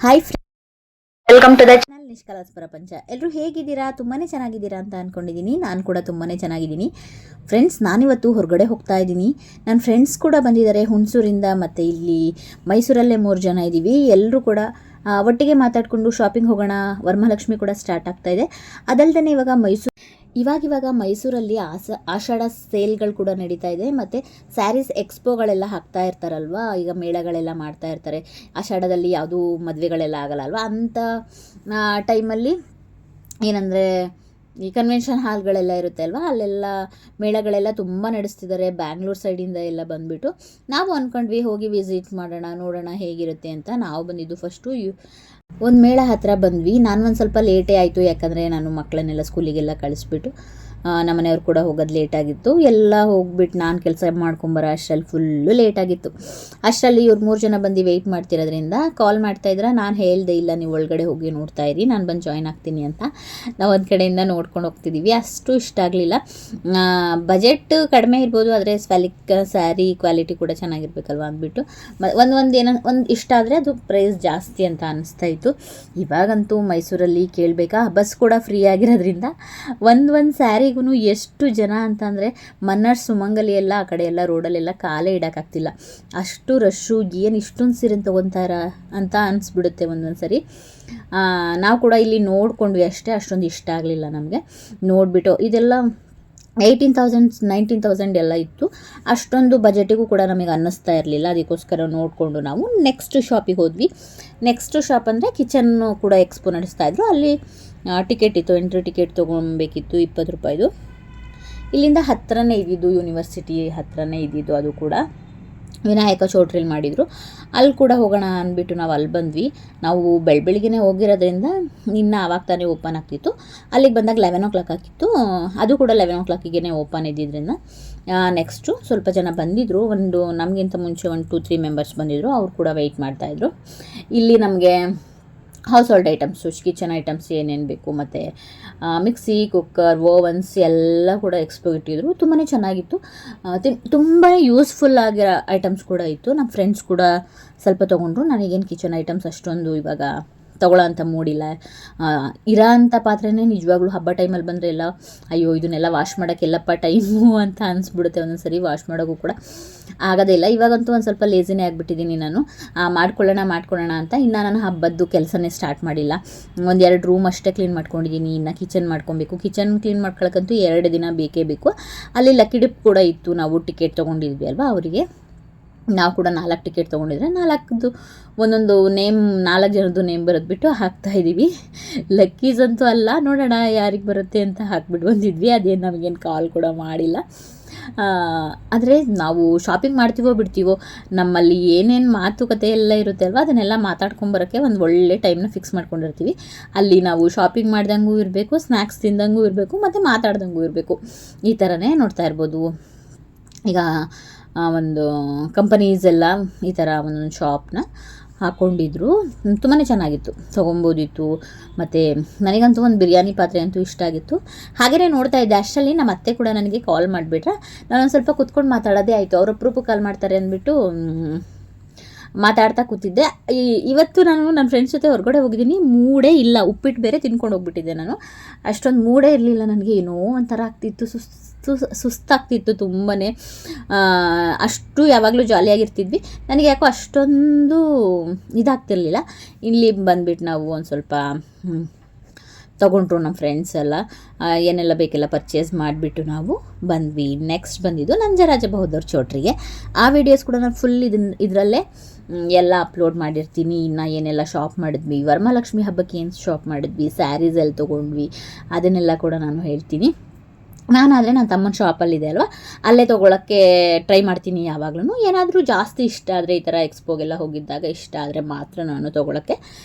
Hi welcome to the channel Nishkalas Prapancha. ಎಲ್ಲರೂ ಹೇಗಿದ್ದೀರಾ? ತುಂಬಾ ಚೆನ್ನಾಗಿದ್ದೀರಾ ಅಂತ ಅಂದ್ಕೊಂಡಿದ್ದೀನಿ. ನಾನು ಕೂಡ ತುಂಬಾ ಚೆನ್ನಾಗಿದ್ದೀನಿ ಫ್ರೆಂಡ್ಸ್. ನಾನಿವತ್ತು ಹೊರಗಡೆ ಹೋಗ್ತಾ ಇದ್ದೀನಿ. ನನ್ನ ಫ್ರೆಂಡ್ಸ್ ಕೂಡ ಬಂದಿದ್ದಾರೆ ಹುಣಸೂರಿಂದ, ಮತ್ತು ಇಲ್ಲಿ ಮೈಸೂರಲ್ಲೇ 3 ಜನ ಇದ್ದೀವಿ. ಎಲ್ಲರೂ ಕೂಡ ಒಟ್ಟಿಗೆ ಮಾತಾಡಿಕೊಂಡು ಶಾಪಿಂಗ್ ಹೋಗೋಣ. ವರಮಹಾಲಕ್ಷ್ಮಿ ಕೂಡ ಸ್ಟಾರ್ಟ್ ಆಗ್ತಾ ಇದೆ. ಅದಲ್ಲದೆ ಇವಾಗ ಮೈಸೂರಲ್ಲಿ ಆಷಾಢ ಸೇಲ್ಗಳು ಕೂಡ ನಡೀತಾ ಇದೆ, ಮತ್ತು ಸ್ಯಾರೀಸ್ ಎಕ್ಸ್ಪೋಗಳೆಲ್ಲ ಹಾಕ್ತಾ ಇರ್ತಾರಲ್ವ. ಈಗ ಮೇಳಗಳೆಲ್ಲ ಮಾಡ್ತಾ ಇರ್ತಾರೆ. ಆಷಾಢದಲ್ಲಿ ಯಾವುದೂ ಮದುವೆಗಳೆಲ್ಲ ಆಗಲ್ಲ ಅಲ್ವಾ, ಅಂಥ ಟೈಮಲ್ಲಿ ಏನಂದರೆ ಈ ಕನ್ವೆನ್ಷನ್ ಹಾಲ್ಗಳೆಲ್ಲ ಇರುತ್ತೆ ಅಲ್ವಾ, ಅಲ್ಲೆಲ್ಲ ಮೇಳಗಳೆಲ್ಲ ತುಂಬ ನಡೆಸ್ತಿದ್ದಾರೆ. ಬ್ಯಾಂಗ್ಳೂರು ಸೈಡಿಂದ ಎಲ್ಲ ಬಂದುಬಿಟ್ಟು ನಾವು ಅಂದ್ಕೊಂಡ್ವಿ ಹೋಗಿ ವಿಸಿಟ್ ಮಾಡೋಣ, ನೋಡೋಣ ಹೇಗಿರುತ್ತೆ ಅಂತ. ನಾವು ಬಂದಿದ್ದು ಫಸ್ಟು ಒಂದು ಮೇಳ ಹತ್ತಿರ ಬಂದ್ವಿ. ನಾನು ಒಂದು ಸ್ವಲ್ಪ ಲೇಟೇ ಆಯಿತು, ಯಾಕಂದರೆ ನಾನು ಮಕ್ಕಳನ್ನೆಲ್ಲ ಸ್ಕೂಲಿಗೆಲ್ಲ ಕಳಿಸ್ಬಿಟ್ಟು ನಮ್ಮನೆಯವ್ರು ಕೂಡ ಹೋಗೋದು ಲೇಟಾಗಿತ್ತು. ಎಲ್ಲ ಹೋಗ್ಬಿಟ್ಟು ನಾನು ಕೆಲಸ ಮಾಡ್ಕೊಂಬರೋ ಅಷ್ಟರಲ್ಲಿ ಫುಲ್ಲು ಲೇಟಾಗಿತ್ತು. ಅಷ್ಟರಲ್ಲಿ ಇವ್ರು 3 ಜನ ಬಂದು ವೆಯ್ಟ್ ಮಾಡ್ತಿರೋದ್ರಿಂದ ಕಾಲ್ ಮಾಡ್ತಾಯಿದ್ರೆ ನಾನು ಹೇಳಿದೆ, ಇಲ್ಲ ನೀವು ಒಳಗಡೆ ಹೋಗಿ ನೋಡ್ತಾ ಇರಿ, ನಾನು ಬಂದು ಜಾಯ್ನ್ ಆಗ್ತೀನಿ ಅಂತ. ನಾವು ಒಂದು ಕಡೆಯಿಂದ ನೋಡ್ಕೊಂಡು ಹೋಗ್ತಿದ್ದೀವಿ. ಅಷ್ಟು ಇಷ್ಟ ಆಗಲಿಲ್ಲ. ಬಜೆಟ್ ಕಡಿಮೆ ಇರ್ಬೋದು, ಆದರೆ ಸ್ಯಾರಿ ಕ್ವಾಲಿಟಿ ಕೂಡ ಚೆನ್ನಾಗಿರ್ಬೇಕಲ್ವ ಅಂದ್ಬಿಟ್ಟು ಒಂದು ಇಷ್ಟ ಆದರೆ ಅದು ಪ್ರೈಸ್ ಜಾಸ್ತಿ ಅಂತ ಅನಿಸ್ತಾ ಇತ್ತು. ಇವಾಗಂತೂ ಮೈಸೂರಲ್ಲಿ ಕೇಳಬೇಕಾ, ಬಸ್ ಕೂಡ ಫ್ರೀ ಆಗಿರೋದ್ರಿಂದ ಒಂದು ಸ್ಯಾರಿಗೂ ಎಷ್ಟು ಜನ ಅಂತಂದರೆ ಮನ್ನರ್ ಸುಮಂಗಲಿ ಎಲ್ಲ ಆ ಕಡೆ ಎಲ್ಲ ರೋಡಲ್ಲೆಲ್ಲ ಕಾಲೇ ಇಡೋಕ್ಕಾಗ್ತಿಲ್ಲ, ಅಷ್ಟು ರಶ್ಶು. ಏನು ಇಷ್ಟೊಂದು ಸೀರೆ ತೊಗೊತಾರ ಅಂತ ಅನಿಸ್ಬಿಡುತ್ತೆ ಒಂದೊಂದು ಸರಿ. ನಾವು ಕೂಡ ಇಲ್ಲಿ ನೋಡ್ಕೊಂಡ್ವಿ ಅಷ್ಟೇ, ಅಷ್ಟೊಂದು ಇಷ್ಟ ಆಗಲಿಲ್ಲ ನಮಗೆ. ನೋಡಿಬಿಟ್ಟು ಇದೆಲ್ಲ 18,000 19,000 ಎಲ್ಲ ಇತ್ತು. ಅಷ್ಟೊಂದು ಬಜೆಟಿಗೂ ಕೂಡ ನಮಗೆ ಅನ್ನಿಸ್ತಾ ಇರಲಿಲ್ಲ. ಅದಕ್ಕೋಸ್ಕರ ನೋಡಿಕೊಂಡು ನಾವು ನೆಕ್ಸ್ಟ್ ಶಾಪಿಗೆ ಹೋದ್ವಿ. ನೆಕ್ಸ್ಟ್ ಶಾಪ್ ಅಂದರೆ ಕಿಚನ್ನು ಕೂಡ ಎಕ್ಸ್ಪೋ ನಡೆಸ್ತಾಯಿದ್ರು. ಅಲ್ಲಿ ಟಿಕೆಟ್ ಇತ್ತು, ಎಂಟ್ರಿ ಟಿಕೆಟ್ ತೊಗೊಬೇಕಿತ್ತು, 20 ರೂಪಾಯಿದು. ಇಲ್ಲಿಂದ ಹತ್ತಿರನೇ ಇದ್ದಿದ್ದು, ಯೂನಿವರ್ಸಿಟಿ ಹತ್ತಿರನೇ ಇದ್ದಿದ್ದು. ಅದು ಕೂಡ ವಿನಾಯಕ ಚೌಟ್ರಿಲಿ ಮಾಡಿದರು. ಅಲ್ಲಿ ಕೂಡ ಹೋಗೋಣ ಅಂದ್ಬಿಟ್ಟು ನಾವು ಅಲ್ಲಿ ಬಂದ್ವಿ. ನಾವು ಬೆಳಗ್ಗೆನೇ ಹೋಗಿರೋದ್ರಿಂದ ಇನ್ನು ಆವಾಗ ತಾನೇ ಓಪನ್ ಆಗ್ತಿತ್ತು. ಅಲ್ಲಿಗೆ ಬಂದಾಗ 11 o'clock ಆಗಿತ್ತು. ಅದು ಕೂಡ 11 o'clock ಓಪನ್ ಇದ್ದಿದ್ದರಿಂದ ನೆಕ್ಸ್ಟು ಸ್ವಲ್ಪ ಜನ ಬಂದಿದ್ದರು. ನಮಗಿಂತ ಮುಂಚೆ 1-2-3 ಮೆಂಬರ್ಸ್ ಬಂದಿದ್ದರು. ಅವ್ರು ಕೂಡ ವೆಯ್ಟ್ ಮಾಡ್ತಾಯಿದ್ರು. ಇಲ್ಲಿ ನಮಗೆ house hold items, kitchen items ಏನೇನು ಬೇಕು, ಮತ್ತು ಮಿಕ್ಸಿ, ಕುಕ್ಕರ್, ಓವನ್ಸ್ ಎಲ್ಲ ಕೂಡ ಎಕ್ಸ್ಪೋ ಇಟ್ಟಿದ್ರು. ತುಂಬಾ ಚೆನ್ನಾಗಿತ್ತು. ತುಂಬ ಯೂಸ್ಫುಲ್ ಆಗಿರೋ ಐಟಮ್ಸ್ ಕೂಡ ಇತ್ತು. ನಮ್ಮ ಫ್ರೆಂಡ್ಸ್ ಕೂಡ ಸ್ವಲ್ಪ ತೊಗೊಂಡ್ರು. ನನಗೇನು ಕಿಚನ್ ಐಟಮ್ಸ್ ಅಷ್ಟೊಂದು ಇವಾಗ ತೊಗೊಳ್ಳೋ ಅಂಥ ಮೂಡಿಲ್ಲ. ಇರೋ ಅಂಥ ಪಾತ್ರೆನೇ ನಿಜವಾಗ್ಲೂ ಹಬ್ಬ ಟೈಮಲ್ಲಿ ಬಂದರೆ ಎಲ್ಲ ಅಯ್ಯೋ ಇದನ್ನೆಲ್ಲ ವಾಶ್ ಮಾಡೋಕ್ಕೆಲ್ಲಪ್ಪ ಟೈಮು ಅಂತ ಅನಿಸ್ಬಿಡುತ್ತೆ. ಒಂದೊಂದು ಸರಿ ವಾಶ್ ಮಾಡೋಕ್ಕೂ ಕೂಡ ಆಗೋದೇ ಇಲ್ಲ. ಇವಾಗಂತೂ ಒಂದು ಸ್ವಲ್ಪ ಲೇಸಿನೇ ಆಗಿಬಿಟ್ಟಿದ್ದೀನಿ ನಾನು. ಮಾಡ್ಕೊಳ್ಳೋಣ ಅಂತ. ಇನ್ನು ನಾನು ಹಬ್ಬದ್ದು ಕೆಲಸನೇ ಸ್ಟಾರ್ಟ್ ಮಾಡಿಲ್ಲ. 1-2 ರೂಮ್ ಅಷ್ಟೇ ಕ್ಲೀನ್ ಮಾಡ್ಕೊಂಡಿದ್ದೀನಿ. ಇನ್ನು ಕಿಚನ್ ಮಾಡ್ಕೊಬೇಕು. ಕಿಚನ್ ಕ್ಲೀನ್ ಮಾಡ್ಕೊಳಕ್ಕಂತೂ 2 ದಿನ ಬೇಕೇ ಬೇಕು. ಅಲ್ಲಿ ಲಕ್ಕಿ ಡಿಪ್ ಕೂಡ ಇತ್ತು. ನಾವು ಟಿಕೆಟ್ ತೊಗೊಂಡಿದ್ವಿ ಅಲ್ವಾ, ಅವರಿಗೆ ನಾವು ಕೂಡ 4 ಟಿಕೆಟ್ ತೊಗೊಂಡಿದ್ರೆ 4ದು ಒಂದೊಂದು ನೇಮ್, 4 ಜನದ್ದು ನೇಮ್ ಬರೆದ್ಬಿಟ್ಟು ಹಾಕ್ತಾಯಿದ್ದೀವಿ. ಲಕ್ಕೀಸ್ ಅಂತೂ ಅಲ್ಲ, ನೋಡೋಣ ಯಾರಿಗೆ ಬರುತ್ತೆ ಅಂತ ಹಾಕ್ಬಿಟ್ಟು ಬಂದಿದ್ವಿ. ಅದೇನು ನಮಗೇನು ಕಾಲ್ ಕೂಡ ಮಾಡಿಲ್ಲ. ಆದರೆ ನಾವು ಶಾಪಿಂಗ್ ಮಾಡ್ತೀವೋ ಬಿಡ್ತೀವೋ, ನಮ್ಮಲ್ಲಿ ಏನೇನು ಮಾತುಕತೆ ಎಲ್ಲ ಇರುತ್ತೆ ಅಲ್ವ, ಅದನ್ನೆಲ್ಲ ಮಾತಾಡ್ಕೊಂಬರೋಕ್ಕೆ ಒಂದು ಒಳ್ಳೆ ಟೈಮ್ನ ಫಿಕ್ಸ್ ಮಾಡ್ಕೊಂಡಿರ್ತೀವಿ. ಅಲ್ಲಿ ನಾವು ಶಾಪಿಂಗ್ ಮಾಡ್ದಂಗೂ ಇರಬೇಕು, ಸ್ನ್ಯಾಕ್ಸ್ ತಿಂದಂಗೂ ಇರಬೇಕು, ಮತ್ತು ಮಾತಾಡ್ದಂಗೂ ಇರಬೇಕು. ಈ ಥರನೇ ನೋಡ್ತಾ ಇರ್ಬೋದು. ಈಗ ಒಂದು ಕಂಪನೀಸ್ ಎಲ್ಲ ಈ ಥರ ಒಂದೊಂದು ಶಾಪ್ನ ಹಾಕ್ಕೊಂಡಿದ್ರು. ತುಂಬಾ ಚೆನ್ನಾಗಿತ್ತು, ತೊಗೊಬೋದಿತ್ತು. ಮತ್ತು ನನಗಂತೂ ಒಂದು ಬಿರಿಯಾನಿ ಪಾತ್ರೆ ಅಂತೂ ಇಷ್ಟ ಆಗಿತ್ತು. ಹಾಗೆಯೇ ನೋಡ್ತಾ ಇದ್ದೆ. ಅಷ್ಟರಲ್ಲಿ ನಮ್ಮ ಅತ್ತೆ ಕೂಡ ನನಗೆ ಕಾಲ್ ಮಾಡಿಬಿಟ್ರೆ ನಾನೊಂದು ಸ್ವಲ್ಪ ಕುತ್ಕೊಂಡು ಮಾತಾಡೋದೇ ಆಯಿತು. ಅವ್ರ ಅಪರೂಪಕ್ಕೆ ಕಾಲ್ ಮಾಡ್ತಾರೆ ಅಂದ್ಬಿಟ್ಟು ಮಾತಾಡ್ತಾ ಕೂತಿದ್ದೆ. ಇವತ್ತು ನಾನು ನನ್ನ ಫ್ರೆಂಡ್ಸ್ ಜೊತೆ ಹೊರಗಡೆ ಹೋಗಿದ್ದೀನಿ. ಮೂಡೇ ಇಲ್ಲ. ಉಪ್ಪಿಟ್ಟು ಬೇರೆ ತಿನ್ಕೊಂಡು ಹೋಗ್ಬಿಟ್ಟಿದ್ದೆ ನಾನು. ಅಷ್ಟೊಂದು ಮೂಡೇ ಇರಲಿಲ್ಲ ನನಗೆ. ಏನೋ ಒಂಥರ ಆಗ್ತಿತ್ತು, ಸುಸ್ತಾಗ್ತಿತ್ತು ತುಂಬಾ. ಅಷ್ಟು ಯಾವಾಗಲೂ ಜಾಲಿಯಾಗಿರ್ತಿದ್ವಿ. ನನಗೆ ಯಾಕೋ ಅಷ್ಟೊಂದು ಇದಾಗ್ತಿರ್ಲಿಲ್ಲ. ಇಲ್ಲಿ ಬಂದುಬಿಟ್ಟು ನಾವು ಒಂದು ಸ್ವಲ್ಪ ತೊಗೊಂಡ್ರು ನಮ್ಮ ಫ್ರೆಂಡ್ಸ್ ಎಲ್ಲ. ಏನೆಲ್ಲ ಬೇಕೆಲ್ಲ ಪರ್ಚೇಸ್ ಮಾಡಿಬಿಟ್ಟು ನಾವು ಬಂದ್ವಿ. ನೆಕ್ಸ್ಟ್ ಬಂದಿದ್ದು ನಂಜರಾಜ ಬಹದ್ದೂರ್ ಚೌಟ್ರಿಗೆ. ಆ ವಿಡಿಯೋಸ್ ಕೂಡ ನಾನು ಫುಲ್ ಇದರಲ್ಲೇ ಎಲ್ಲ ಅಪ್ಲೋಡ್ ಮಾಡಿರ್ತೀನಿ. ಇನ್ನು ಏನೆಲ್ಲ ಶಾಪ್ ಮಾಡಿದ್ವಿ, ವರಮಹಾಲಕ್ಷ್ಮಿ ಹಬ್ಬಕ್ಕೆ ಏನು ಶಾಪ್ ಮಾಡಿದ್ವಿ, ಸ್ಯಾರೀಸ್ ಎಲ್ಲ ತೊಗೊಂಡ್ವಿ, ಅದನ್ನೆಲ್ಲ ಕೂಡ ನಾನು ಹೇಳ್ತೀನಿ. ನಾನಾದರೆ ನನ್ನ ತಮ್ಮನ ಶಾಪಲ್ಲಿದೆ ಅಲ್ವಾ, ಅಲ್ಲೇ ತೊಗೊಳಕ್ಕೆ ಟ್ರೈ ಮಾಡ್ತೀನಿ ಯಾವಾಗಲೂ. ಏನಾದರೂ ಜಾಸ್ತಿ ಇಷ್ಟ ಆದರೆ, ಈ ಥರ ಎಕ್ಸ್ಪೋಗೆಲ್ಲ ಹೋಗಿದ್ದಾಗ ಇಷ್ಟ ಆದರೆ ಮಾತ್ರ ನಾನು ತೊಗೊಳಕ್ಕೆ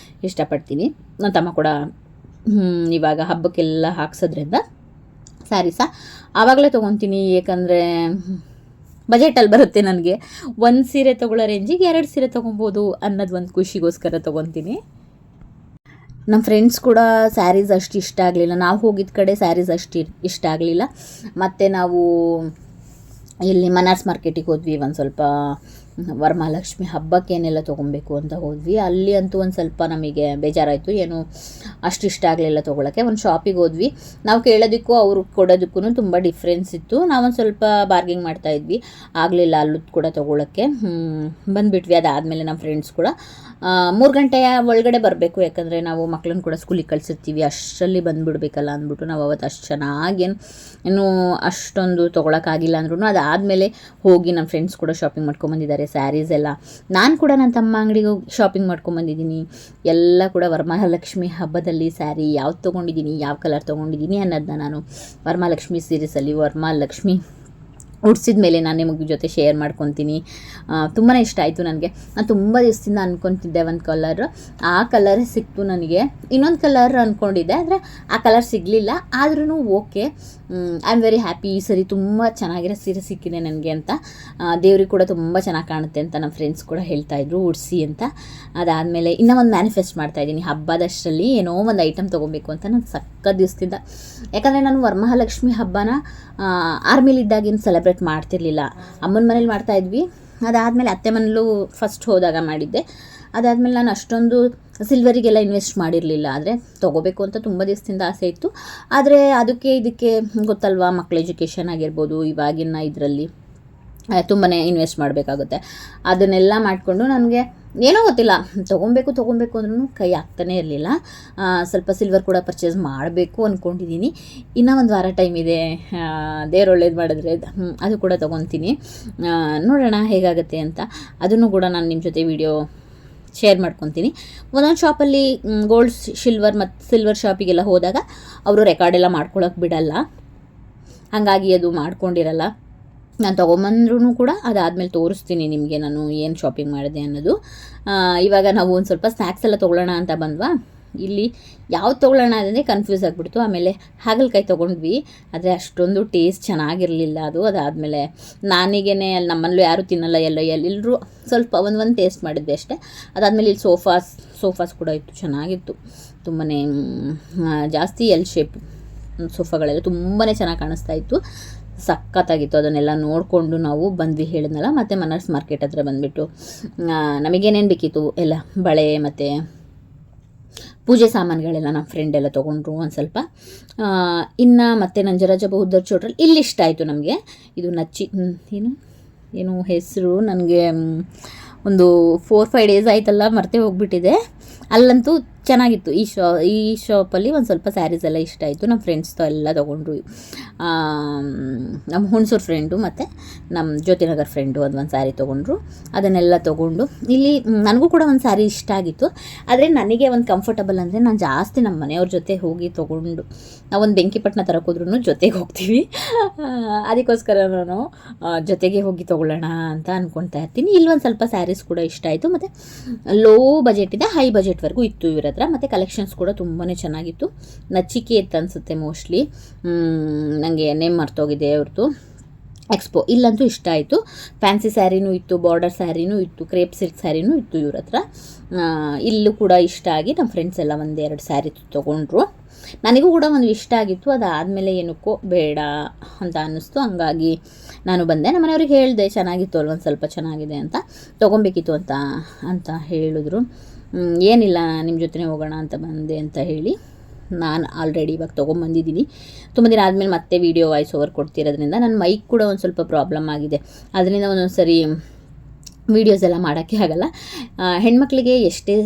ಇಷ್ಟಪಡ್ತೀನಿ. ನನ್ನ ತಮ್ಮ ಕೂಡ ಇವಾಗ ಹಬ್ಬಕ್ಕೆಲ್ಲ ಹಾಕ್ಸೋದ್ರಿಂದ ಸ್ಯಾರೀಸ ಆವಾಗಲೇ ತೊಗೊತೀನಿ. ಏಕೆಂದರೆ ಬಜೆಟಲ್ಲಿ ಬರುತ್ತೆ ನನಗೆ. 1 ಸೀರೆ ತೊಗೊಳ್ಳೋ ರೇಂಜಿಗೆ 2 ಸೀರೆ ತೊಗೊಬೋದು ಅನ್ನೋದು ಒಂದು ಖುಷಿಗೋಸ್ಕರ ತೊಗೊತೀನಿ. ನಮ್ಮ ಫ್ರೆಂಡ್ಸ್ ಕೂಡ ಸ್ಯಾರೀಸ್ ಅಷ್ಟು ಇಷ್ಟ ಆಗಲಿಲ್ಲ. ನಾವು ಹೋಗಿದ್ದ ಕಡೆ ಸ್ಯಾರೀಸ್ ಅಷ್ಟು ಇಷ್ಟ ಆಗಲಿಲ್ಲ. ಮತ್ತು ನಾವು ಇಲ್ಲಿ ಮನಾರ್ಸ್ ಮಾರ್ಕೆಟಿಗೆ ಹೋದ್ವಿ. ಒಂದು ಸ್ವಲ್ಪ ವರಮಹಾಲಕ್ಷ್ಮಿ ಹಬ್ಬಕ್ಕೇನೆಲ್ಲ ತೊಗೊಬೇಕು ಅಂತ ಹೋದ್ವಿ. ಅಲ್ಲಿ ಅಂತೂ ಒಂದು ಸ್ವಲ್ಪ ನಮಗೆ ಬೇಜಾರಾಯಿತು, ಏನು ಅಷ್ಟು ಇಷ್ಟ ಆಗಲಿಲ್ಲ ತೊಗೊಳಕ್ಕೆ. ಒಂದು ಶಾಪಿಗೆ ಹೋದ್ವಿ, ನಾವು ಕೇಳೋದಕ್ಕೂ ಅವ್ರು ಕೊಡೋದಕ್ಕೂ ತುಂಬ ಡಿಫ್ರೆನ್ಸ್ ಇತ್ತು. ನಾವೊಂದು ಸ್ವಲ್ಪ ಬಾರ್ಗಿಂಗ್ ಮಾಡ್ತಾಯಿದ್ವಿ, ಆಗಲಿಲ್ಲ ಅಲ್ಲೂ ಕೂಡ ತೊಗೊಳಕ್ಕೆ ಬಂದುಬಿಟ್ವಿ. ಅದಾದಮೇಲೆ ನಮ್ಮ ಫ್ರೆಂಡ್ಸ್ ಕೂಡ 3 ಗಂಟೆಯ ಒಳಗಡೆ ಬರಬೇಕು, ಯಾಕಂದರೆ ನಾವು ಮಕ್ಕಳನ್ನ ಕೂಡ ಸ್ಕೂಲಿಗೆ ಕಳಿಸಿರ್ತೀವಿ, ಅಷ್ಟರಲ್ಲಿ ಬಂದುಬಿಡ್ಬೇಕಲ್ಲ ಅಂದ್ಬಿಟ್ಟು ನಾವು ಅವತ್ತು ಅಷ್ಟು ಚೆನ್ನಾಗೇನು ಇನ್ನೂ ಅಷ್ಟೊಂದು ತೊಗೊಳಕ್ಕಾಗಿಲ್ಲ ಅಂದ್ರೂ ಅದಾದಮೇಲೆ ಹೋಗಿ ನಮ್ಮ ಫ್ರೆಂಡ್ಸ್ ಕೂಡ ಶಾಪಿಂಗ್ ಮಾಡ್ಕೊಂಬಂದಿದ್ದಾರೆ ಸ್ಯಾರೀಸ್ ಎಲ್ಲ. ನಾನು ಕೂಡ ನನ್ನ ತಮ್ಮ ಅಂಗಡಿಗೆ ಹೋಗಿ ಶಾಪಿಂಗ್ ಮಾಡ್ಕೊಂಬಂದಿದ್ದೀನಿ. ಎಲ್ಲ ಕೂಡ ವರಮಹಾಲಕ್ಷ್ಮಿ ಹಬ್ಬದಲ್ಲಿ ಸ್ಯಾರಿ ಯಾವ್ದು ತೊಗೊಂಡಿದ್ದೀನಿ, ಯಾವ ಕಲರ್ ತೊಗೊಂಡಿದ್ದೀನಿ ಅನ್ನೋದನ್ನ ನಾನು ವರಮಹಾಲಕ್ಷ್ಮಿ ಸೀರೀಸಲ್ಲಿ ವರಮಹಾಲಕ್ಷ್ಮಿ ಉಡ್ಸಿದ ಮೇಲೆ ನಾನು ನಿಮಗೆ ಜೊತೆ ಶೇರ್ ಮಾಡ್ಕೊತೀನಿ. ತುಂಬಾ ಇಷ್ಟ ಆಯಿತು ನನಗೆ. ನಾನು ತುಂಬ ದಿವಸದಿಂದ ಅಂದ್ಕೊತಿದ್ದೆ ಒಂದು ಕಲರ್, ಆ ಕಲರೇ ಸಿಕ್ತು ನನಗೆ. ಇನ್ನೊಂದು ಕಲರ್ ಅಂದ್ಕೊಂಡಿದ್ದೆ, ಆದರೆ ಆ ಕಲರ್ ಸಿಗಲಿಲ್ಲ. ಆದ್ರೂ okay, I am very happy. ಈ ಸರಿ ತುಂಬ ಚೆನ್ನಾಗಿರೋ ಸೀರೆ ಸಿಕ್ಕಿದೆ ನನಗೆ ಅಂತ. ದೇವ್ರಿಗೆ ಕೂಡ ತುಂಬ ಚೆನ್ನಾಗಿ ಕಾಣುತ್ತೆ ಅಂತ ನಮ್ಮ ಫ್ರೆಂಡ್ಸ್ ಕೂಡ ಹೇಳ್ತಾಯಿದ್ರು ಉಡಿಸಿ ಅಂತ. ಅದಾದಮೇಲೆ ಇನ್ನೂ ಒಂದು ಮ್ಯಾನಿಫೆಸ್ಟ್ ಮಾಡ್ತಾಯಿದ್ದೀನಿ, ಹಬ್ಬದಷ್ಟರಲ್ಲಿ ಏನೋ ಒಂದು ಐಟಮ್ ತೊಗೊಬೇಕು ಅಂತ ನಾನು ಸಕ್ಕ ದಿವಸದಿಂದ. ಯಾಕಂದರೆ ನಾನು ವರಮಹಾಲಕ್ಷ್ಮಿ ಹಬ್ಬನ ಆರ್ಮಿಲಿದ್ದಾಗೇನು ಸೆಲೆಬ್ರೇಟ್ ಮಾಡ್ತಿರ್ಲಿಲ್ಲ, ಅಮ್ಮನ ಮನೇಲಿ ಮಾಡ್ತಾಯಿದ್ವಿ. ಅದಾದಮೇಲೆ ಅತ್ತೆ ಮನೇಲೂ ಫಸ್ಟ್ ಹೋದಾಗ ಮಾಡಿದ್ದೆ. ಅದಾದಮೇಲೆ ನಾನು ಅಷ್ಟೊಂದು ಸಿಲ್ವರಿಗೆಲ್ಲ ಇನ್ವೆಸ್ಟ್ ಮಾಡಿರಲಿಲ್ಲ. ಆದರೆ ತೊಗೋಬೇಕು ಅಂತ ತುಂಬ ದಿವಸದಿಂದ ಆಸೆ ಇತ್ತು. ಆದರೆ ಇದಕ್ಕೆ ಗೊತ್ತಲ್ವಾ, ಮಕ್ಕಳ ಎಜುಕೇಷನ್ ಆಗಿರ್ಬೋದು, ಇವಾಗಿನ ಇದರಲ್ಲಿ ತುಂಬಾ ಇನ್ವೆಸ್ಟ್ ಮಾಡಬೇಕಾಗುತ್ತೆ. ಅದನ್ನೆಲ್ಲ ಮಾಡಿಕೊಂಡು ನನಗೆ ಏನೋ ಗೊತ್ತಿಲ್ಲ, ತೊಗೊಬೇಕು ಅಂದ್ರೂ ಕೈ ಆಗ್ತಾನೇ ಇರಲಿಲ್ಲ. ಸ್ವಲ್ಪ ಸಿಲ್ವರ್ ಕೂಡ ಪರ್ಚೇಸ್ ಮಾಡಬೇಕು ಅಂದ್ಕೊಂಡಿದ್ದೀನಿ. ಇನ್ನೂ ಒಂದು ವಾರ ಟೈಮ್ ಇದೆ, ದೇವ್ರು ಒಳ್ಳೇದು ಮಾಡಿದ್ರೆ ಅದು ಕೂಡ ತೊಗೊತೀನಿ. ನೋಡೋಣ ಹೇಗಾಗುತ್ತೆ ಅಂತ. ಅದನ್ನು ಕೂಡ ನಾನು ನಿಮ್ಮ ಜೊತೆ ವಿಡಿಯೋ ಶೇರ್ ಮಾಡ್ಕೊತೀನಿ. ಒಂದೊಂದು ಶಾಪಲ್ಲಿ ಗೋಲ್ಡ್ ಸಿಲ್ವರ್ ಶಾಪಿಗೆಲ್ಲ ಹೋದಾಗ ಅವರು ರೆಕಾರ್ಡೆಲ್ಲ ಮಾಡ್ಕೊಳಕ್ಕೆ ಬಿಡಲ್ಲ, ಹಾಗಾಗಿ ಅದು ಮಾಡ್ಕೊಂಡಿರಲ್ಲ. ನಾನು ತೊಗೊಂಬಂದ್ರೂ ಕೂಡ ಅದಾದಮೇಲೆ ತೋರಿಸ್ತೀನಿ ನಿಮಗೆ ನಾನು ಏನು ಶಾಪಿಂಗ್ ಮಾಡಿದೆ ಅನ್ನೋದು. ಇವಾಗ ನಾವು ಒಂದು ಸ್ವಲ್ಪ ಸ್ನ್ಯಾಕ್ಸ್ ಎಲ್ಲ ತೊಗೊಳ್ಳೋಣ ಅಂತ ಬಂದ್ವಾ. ಇಲ್ಲಿ ಯಾವ್ದು ತೊಗೊಳ್ಳೋಣ ಅಂದರೆ ಕನ್ಫ್ಯೂಸ್ ಆಗಿಬಿಡ್ತು. ಆಮೇಲೆ ಹಾಗಲಕಾಯಿ ತೊಗೊಂಡ್ವಿ, ಆದರೆ ಅಷ್ಟೊಂದು ಟೇಸ್ಟ್ ಚೆನ್ನಾಗಿರಲಿಲ್ಲ ಅದು. ಅದಾದಮೇಲೆ ನಾನಿಗೇನೆ ಅಲ್ಲಿ ನಮ್ಮಲ್ಲೂ ಯಾರೂ ತಿನ್ನಲ್ಲ, ಎಲ್ಲರೂ ಸ್ವಲ್ಪ ಒಂದು ಟೇಸ್ಟ್ ಮಾಡಿದ್ದೆ ಅಷ್ಟೇ. ಅದಾದಮೇಲೆ ಇಲ್ಲಿ ಸೋಫಾಸ್ ಕೂಡ ಇತ್ತು, ಚೆನ್ನಾಗಿತ್ತು. ತುಂಬಾ ಜಾಸ್ತಿ ಎಲ್ ಶೇಪ್ ಸೋಫಾಗಳೆಲ್ಲ ತುಂಬಾ ಚೆನ್ನಾಗಿ ಕಾಣಿಸ್ತಾ ಇತ್ತು, ಸಖತ್ತಾಗಿತ್ತು. ಅದನ್ನೆಲ್ಲ ನೋಡಿಕೊಂಡು ನಾವು ಬಂದ್ವಿ, ಹೇಳಿದ್ನಲ್ಲ. ಮತ್ತು ಮನರ್ಸ್ ಮಾರ್ಕೆಟ್ ಹತ್ರ ಬಂದುಬಿಟ್ಟು ನಮಗೇನೇನು ಬೇಕಿತ್ತು ಎಲ್ಲ ಬಳೆ ಮತ್ತು ಪೂಜೆ ಸಾಮಾನುಗಳೆಲ್ಲ ನಮ್ಮ ಫ್ರೆಂಡ್ ಎಲ್ಲ ತೊಗೊಂಡ್ರು ಒಂದು ಸ್ವಲ್ಪ. ಇನ್ನು ಮತ್ತು ನಂಜರಾಜ ಬೌದ್ಧರ ಚೌಟ್ರಲ್ಲಿ ಇಲ್ಲಿ ಇಷ್ಟ ಆಯಿತು ನಮಗೆ. ಇದು ಏನು ಹೆಸರು ನನಗೆ ಒಂದು 4-5 ಡೇಸ್ ಆಯ್ತಲ್ಲ, ಮರ್ತೇ ಹೋಗ್ಬಿಟ್ಟಿದೆ. ಅಲ್ಲಂತೂ ಚೆನ್ನಾಗಿತ್ತು. ಈ ಶಾಪಲ್ಲಿ ಒಂದು ಸ್ವಲ್ಪ ಸ್ಯಾರೀಸ್ ಎಲ್ಲ ಇಷ್ಟ ಆಯಿತು. ನಮ್ಮ ಫ್ರೆಂಡ್ಸ್తో ಎಲ್ಲ ತೊಗೊಂಡ್ರು. ನಮ್ಮ ಹುಣಸೂರು ಫ್ರೆಂಡು ಮತ್ತು ನಮ್ಮ ಜ್ಯೋತಿನಗರ್ ಫ್ರೆಂಡು ಒಂದು ಸ್ಯಾರಿ ತೊಗೊಂಡ್ರು. ಅದನ್ನೆಲ್ಲ ತೊಗೊಂಡು ಇಲ್ಲಿ ನನಗೂ ಕೂಡ ಒಂದು ಸ್ಯಾರಿ ಇಷ್ಟ ಆಗಿತ್ತು. ಆದರೆ ನನಗೆ ಒಂದು ಕಂಫರ್ಟಬಲ್ ಅಂದರೆ ನಾನು ಜಾಸ್ತಿ ನಮ್ಮ ಮನೆಯವ್ರ ಜೊತೆ ಹೋಗಿ ತೊಗೊಂಡು, ನಾವೊಂದು ಬೆಂಕಿಪಟ್ಟಣ ತರಕ್ಕೆ ಹೋದ್ರೂ ಜೊತೆಗೆ ಹೋಗ್ತೀವಿ. ಅದಕ್ಕೋಸ್ಕರ ನಾನು ಜೊತೆಗೆ ಹೋಗಿ ತೊಗೊಳ್ಳೋಣ ಅಂತ ಅಂದ್ಕೊಳ್ತಾ ಇರ್ತೀನಿ. ಇಲ್ಲೊಂದು ಸ್ವಲ್ಪ ಸ್ಯಾರೀಸ್ ಕೂಡ ಇಷ್ಟ ಆಯಿತು. ಮತ್ತು ಲೋ ಬಜೆಟಿಂದ ಹೈ ಬಜೆಟ್ವರೆಗೂ ಇತ್ತು ಇವ್ರ ಹತ್ರ. ಮತ್ತು ಕಲೆಕ್ಷನ್ಸ್ ಕೂಡ ತುಂಬಾ ಚೆನ್ನಾಗಿತ್ತು. ನಚಿಕೆ ಇತ್ತು ಅನಿಸುತ್ತೆ ಮೋಸ್ಟ್ಲಿ, ನನಗೆ ನೇಮ್ ಮರ್ತೋಗಿದೆ ಅವ್ರದ್ದು. ಎಕ್ಸ್ಪೋ ಇಲ್ಲಂತೂ ಇಷ್ಟ ಆಯಿತು. ಫ್ಯಾನ್ಸಿ ಸ್ಯಾರಿನೂ ಇತ್ತು, ಬಾರ್ಡರ್ ಸ್ಯಾರಿನೂ ಇತ್ತು, ಕ್ರೇಪ್ ಸಿಲ್ಕ್ ಸ್ಯಾರಿನೂ ಇತ್ತು ಇವ್ರ ಹತ್ರ. ಇಲ್ಲೂ ಕೂಡ ಇಷ್ಟ ಆಗಿ ನಮ್ಮ ಫ್ರೆಂಡ್ಸ್ ಎಲ್ಲ 1-2 ಸ್ಯಾರಿ ತೊಗೊಂಡ್ರು. ನನಗೂ ಕೂಡ ಒಂದು ಇಷ್ಟ ಆಗಿತ್ತು. ಅದಾದಮೇಲೆ ಏನಕ್ಕೋ ಬೇಡ ಅಂತ ಅನ್ನಿಸ್ತು, ಹಂಗಾಗಿ ನಾನು ಬಂದೆ. ನಮ್ಮ ಮನೆಯವ್ರಿಗೆ ಹೇಳಿದೆ ಚೆನ್ನಾಗಿತ್ತು ಅಲ್ವ, ಒಂದು ಸ್ವಲ್ಪ ಚೆನ್ನಾಗಿದೆ ಅಂತ, ತೊಗೊಬೇಕಿತ್ತು ಅಂತ ಹೇಳಿದ್ರು. ಏನಿಲ್ಲ ನಿಮ್ಮ ಜೊತೆ ಹೋಗೋಣ ಅಂತ ಬಂದೆ ಅಂತ ಹೇಳಿ ನಾನು ಆಲ್ರೆಡಿ ಇವಾಗ ತೊಗೊಂಬಂದಿದ್ದೀನಿ. ತುಂಬ ದಿನ ಆದಮೇಲೆ ಮತ್ತೆ ವೀಡಿಯೋ ವಾಯ್ಸ್ ಓವರ್ ಕೊಡ್ತಿರೋದ್ರಿಂದ ನನ್ನ ಮೈಕ್ ಕೂಡ ಒಂದು ಸ್ವಲ್ಪ ಪ್ರಾಬ್ಲಮ್ ಆಗಿದೆ. ಅದರಿಂದ ಒಂದೊಂದು ಸರಿ ವೀಡಿಯೋಸ್ ಎಲ್ಲ ಮಾಡೋಕ್ಕೆ ಆಗಲ್ಲ. ಹೆಣ್ಮಕ್ಳಿಗೆ ಎಷ್ಟೇ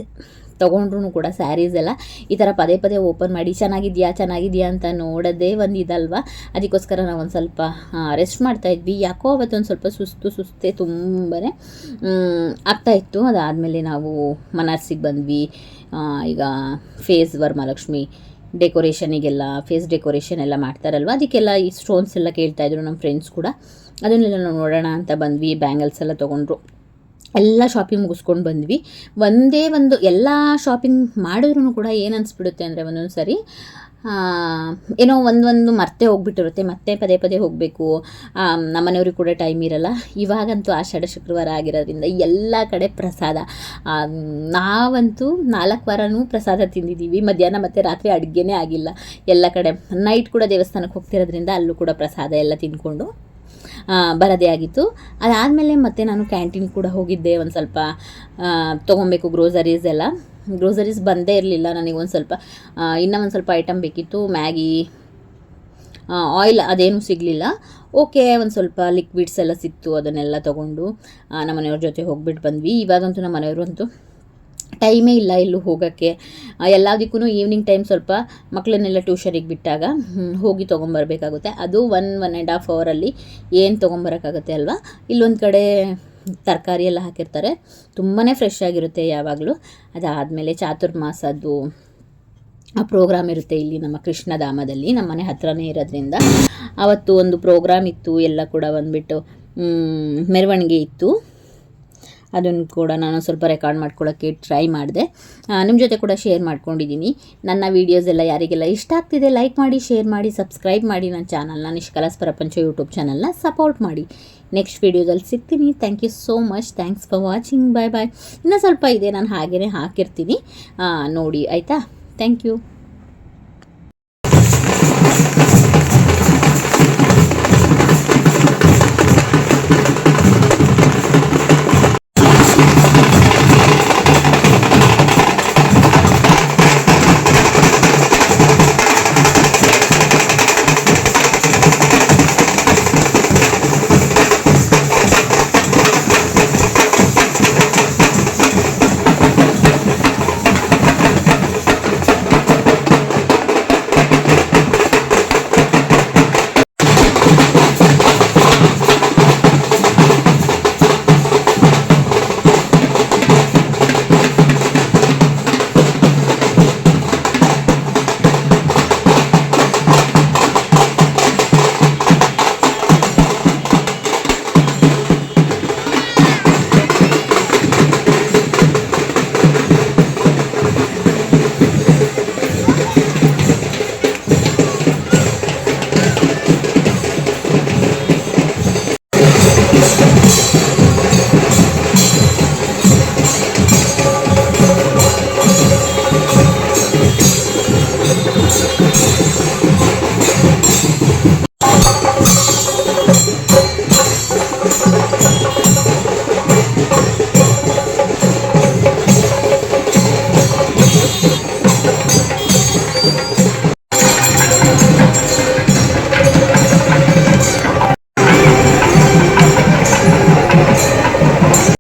ತೊಗೊಂಡ್ರೂ ಕೂಡ ಸ್ಯಾರೀಸ್ ಎಲ್ಲ ಈ ಥರ ಪದೇ ಓಪನ್ ಮಾಡಿ ಚೆನ್ನಾಗಿದೆಯಾ ಅಂತ ನೋಡೋದೇ ಒಂದು ಇದಲ್ವ. ಅದಕ್ಕೋಸ್ಕರ ನಾವು ಒಂದು ಸ್ವಲ್ಪ ರೆಸ್ಟ್ ಮಾಡ್ತಾಯಿದ್ವಿ. ಯಾಕೋ ಅವತ್ತೊಂದು ಸ್ವಲ್ಪ ಸುಸ್ತೇ ತುಂಬಾ ಆಗ್ತಾಯಿತ್ತು. ಅದಾದಮೇಲೆ ನಾವು ಮನಾರ್ಸಿಗೆ ಬಂದ್ವಿ. ಈಗ ವರಮಹಾಲಕ್ಷ್ಮಿ ಡೆಕೋರೇಷನಿಗೆಲ್ಲ ಫೇಸ್ ಡೆಕೋರೇಷನ್ ಎಲ್ಲ ಮಾಡ್ತಾರಲ್ವ, ಅದಕ್ಕೆಲ್ಲ ಈ ಸ್ಟೋನ್ಸ್ ಎಲ್ಲ ಕೇಳ್ತಾಯಿದ್ರು ನಮ್ಮ ಫ್ರೆಂಡ್ಸ್ ಕೂಡ. ಅದನ್ನೆಲ್ಲ ನಾವು ನೋಡೋಣ ಅಂತ ಬಂದ್ವಿ. ಬ್ಯಾಂಗಲ್ಸ್ ಎಲ್ಲ ತೊಗೊಂಡ್ರು. ಎಲ್ಲ ಶಾಪಿಂಗ್ ಮುಗಿಸ್ಕೊಂಡು ಬಂದ್ವಿ. ಎಲ್ಲ ಶಾಪಿಂಗ್ ಮಾಡಿದ್ರೂ ಕೂಡ ಏನು ಅನಿಸ್ಬಿಡುತ್ತೆ ಅಂದರೆ ಒಂದೊಂದು ಸರಿ ಏನೋ ಒಂದು ಮರ್ತೇ ಹೋಗ್ಬಿಟ್ಟಿರುತ್ತೆ, ಮತ್ತೆ ಪದೇ ಹೋಗಬೇಕು. ನಮ್ಮನೆಯವ್ರಿಗೆ ಕೂಡ ಟೈಮ್ ಇರಲ್ಲ. ಇವಾಗಂತೂ ಆಷಾಢ ಶುಕ್ರವಾರ ಆಗಿರೋದ್ರಿಂದ ಎಲ್ಲ ಕಡೆ ಪ್ರಸಾದ. ನಾವಂತೂ 4 ವಾರನೂ ಪ್ರಸಾದ ತಿಂದಿದ್ದೀವಿ. ಮಧ್ಯಾಹ್ನ ಮತ್ತು ರಾತ್ರಿ ಅಡುಗೆನೇ ಆಗಿಲ್ಲ ಎಲ್ಲ ಕಡೆ. ನೈಟ್ ಕೂಡ ದೇವಸ್ಥಾನಕ್ಕೆ ಹೋಗ್ತಿರೋದ್ರಿಂದ ಅಲ್ಲೂ ಕೂಡ ಪ್ರಸಾದ ಎಲ್ಲ ತಿಂದ್ಕೊಂಡು ಬರೋದೇ ಆಗಿತ್ತು. ಅದಾದಮೇಲೆ ಮತ್ತೆ ನಾನು ಕ್ಯಾಂಟೀನ್ ಕೂಡ ಹೋಗಿದ್ದೆ. ಒಂದು ಸ್ವಲ್ಪ ತೊಗೊಬೇಕು ಗ್ರೋಸರೀಸ್ ಎಲ್ಲ. ಗ್ರೋಸರೀಸ್ ಬಂದೇ ಇರಲಿಲ್ಲ ನನಗೆ. ಒಂದು ಸ್ವಲ್ಪ ಇನ್ನೂ ಒಂದು ಸ್ವಲ್ಪ ಐಟಮ್ ಬೇಕಿತ್ತು. ಮ್ಯಾಗಿ, ಆಯಿಲ್ ಅದೇನೂ ಸಿಗಲಿಲ್ಲ. ಓಕೆ, ಒಂದು ಸ್ವಲ್ಪ ಲಿಕ್ವಿಡ್ಸ್ ಎಲ್ಲ ಸಿಕ್ತು. ಅದನ್ನೆಲ್ಲ ತೊಗೊಂಡು ನಮ್ಮ ಮನೆಯವ್ರ ಜೊತೆ ಹೋಗ್ಬಿಟ್ಟು ಬಂದ್ವಿ. ಇವಾಗಂತೂ ನಮ್ಮ ಮನೆಯವರು ಅಂತೂ ಟೈಮೇ ಇಲ್ಲ ಎಲ್ಲೂ ಹೋಗೋಕ್ಕೆ. ಎಲ್ಲದಕ್ಕೂ ಈವ್ನಿಂಗ್ ಟೈಮ್ ಸ್ವಲ್ಪ ಮಕ್ಕಳನ್ನೆಲ್ಲ ಟ್ಯೂಷನಿಗೆ ಬಿಟ್ಟಾಗ ಹೋಗಿ ತೊಗೊಂಬರ್ಬೇಕಾಗುತ್ತೆ. ಅದು 1.5 ಅವರಲ್ಲಿ ಏನು ತೊಗೊಂಬರೋಕ್ಕಾಗುತ್ತೆ ಅಲ್ವಾ. ಇಲ್ಲೊಂದು ಕಡೆ ತರಕಾರಿ ಎಲ್ಲ ಹಾಕಿರ್ತಾರೆ, ತುಂಬಾ ಫ್ರೆಶ್ ಆಗಿರುತ್ತೆ ಯಾವಾಗಲೂ. ಅದಾದಮೇಲೆ ಚಾತುರ್ಮಾಸದ್ದು ಪ್ರೋಗ್ರಾಮ್ ಇರುತ್ತೆ ಇಲ್ಲಿ ನಮ್ಮ ಕೃಷ್ಣಧಾಮದಲ್ಲಿ, ನಮ್ಮ ಮನೆ ಹತ್ರನೇ ಇರೋದ್ರಿಂದ. ಆವತ್ತು ಒಂದು ಪ್ರೋಗ್ರಾಮ್ ಇತ್ತು. ಎಲ್ಲ ಕೂಡ ಬಂದುಬಿಟ್ಟು ಮೆರವಣಿಗೆ ಇತ್ತು. ಅದನ್ನು ಕೂಡ ನಾನು ಸ್ವಲ್ಪ ರೆಕಾರ್ಡ್ ಮಾಡ್ಕೊಳ್ಳೋಕ್ಕೆ ಟ್ರೈ ಮಾಡಿದೆ. ನಿಮ್ಮ ಜೊತೆ ಕೂಡ ಶೇರ್ ಮಾಡ್ಕೊಂಡಿದ್ದೀನಿ. ನನ್ನ ವೀಡಿಯೋಸ್ ಎಲ್ಲ ಯಾರಿಗೆಲ್ಲ ಇಷ್ಟ ಆಗ್ತಿದೆ ಲೈಕ್ ಮಾಡಿ, ಶೇರ್ ಮಾಡಿ, ಸಬ್ಸ್ಕ್ರೈಬ್ ಮಾಡಿ. ನನ್ನ ಚಾನಲ್ನ ನಿಷ್ಕಲಾಸ್ ಪ್ರಪಂಚ ಯೂಟ್ಯೂಬ್ ಚಾನಲ್ನ ಸಪೋರ್ಟ್ ಮಾಡಿ. ನೆಕ್ಸ್ಟ್ ವೀಡಿಯೋದಲ್ಲಿ ಸಿಗ್ತೀನಿ. Thank you so much. Thanks for watching. Bye bye. ಇನ್ನೂ ಸ್ವಲ್ಪ ಇದೆ, ನಾನು ಹಾಗೇ ಹಾಕಿರ್ತೀನಿ ನೋಡಿ, ಆಯಿತಾ. Thank you.